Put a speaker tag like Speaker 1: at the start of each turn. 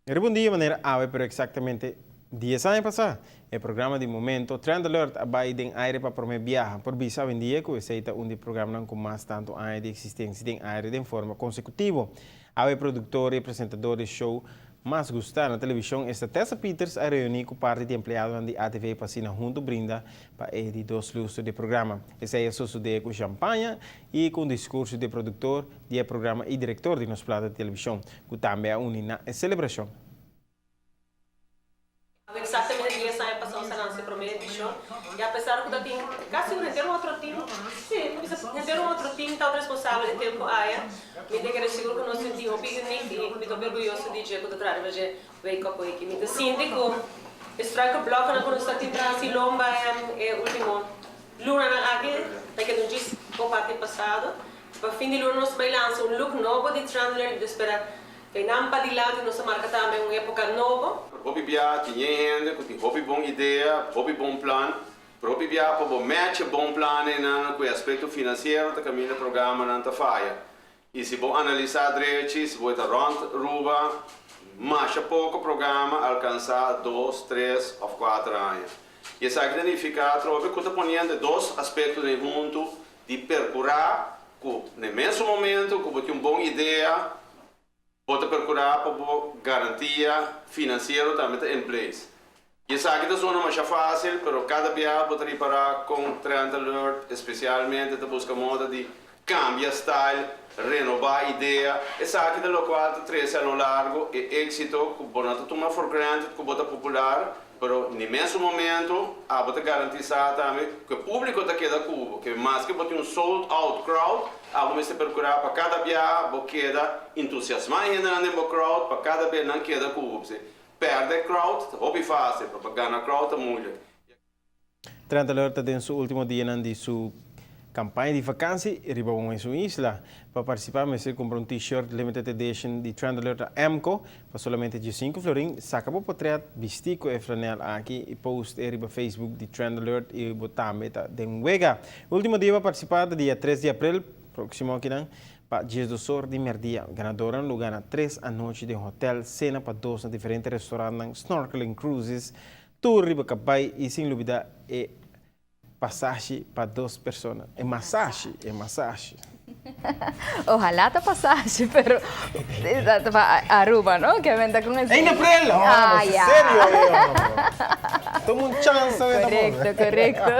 Speaker 1: Bom dia, maneira ave, pero exatamente 10 anos passar. O programa de momento, Trend Alert, abai den aire para promover viagem. Por visa, vem dia que aceita programa com mais tanto anos de existência den aire de forma consecutiva. Ave produtor e apresentador de show mais gostar na televisão, esta Tessa Peters a reunir com parte de empregado de ATV para Sina junto brinda para de 2 lustros de programa. Esse é o suceder com champanhe e com discurso de produtor de programa e diretor de nossa plata de televisão, que também é unina a celebração.
Speaker 2: Exatamente 10 anos passamos a nossa primeira edição e apesar que tem quase um outro time, sim, render outro time tão responsável de tempo aia, me tem que seguro que nós sentimos piquenique e me estou orgulhoso de dizer que o trabalho vai wake up aqui. Me tem síndico, strike bloco na quando está tentando se lomba é último luna na aqui, porque não diz o parte passado, para fim de luna nós vai lançar look novo de Chandler de esperar. Kaya nampa di lado nossa marca também uma época nova.
Speaker 3: Hopi bia tinha gente que tem hopi bom ideia, hopi bom plano. Hopi bia para bom match bom plano na com aspecto financeiro da caminho do programa não tá falha. E se bom analisar direito, se bom tá rond ruba, mais pouco programa alcançar 2, 3 ou 4 anos. E essa significa trove que tá ponendo dois aspectos de junto de percurar que no mesmo momento que tem uma boa ideia pode procurar para garantia financeira também em place. E sabe que não é mais fácil, mas cada dia pode reparar com Trend Alert, especialmente de buscar moda de cambiar style, renovar ideia. E sabe que do qual 3 anos largo e êxito que pode tomar for granted, que pode popular, mas no mesmo momento pode garantir também que o público está queda cubo, que mais que pode sold out crowd. Vamos procurar para cada dia, porque queda entusiasmar ainda no crowd, para cada vez não queda cubo. Perde crowd, é fácil, para ganhar crowd é muito.
Speaker 1: Trend Alert tem seu último dia de sua campanha de vacância e riba em sua isla. Para participar, você compra t-shirt limited edition de Trend Alert Amco, para somente de 5 florin, saca para portrait, vestido e flanel aqui e post e riba Facebook de Trend Alert e botar meta de Wega. Último dia para participar, dia 3 de abril, próximo aqui para dias do Sor de Merdia. Ganadora lugar na 3 a noite de hotel, cena para 2 na diferentes restaurantes, snorkeling cruises, tour riba cabai e sem dúvida é passagem para 2 pessoas. É massagem, é massagem.
Speaker 4: Ojalá te passagem, pero Aruba, ¿no? Que venda con ese.
Speaker 1: ¡En abril!
Speaker 4: Ah, ya.
Speaker 1: ¿Serio? Toma un chance.
Speaker 4: Correcto, correcto.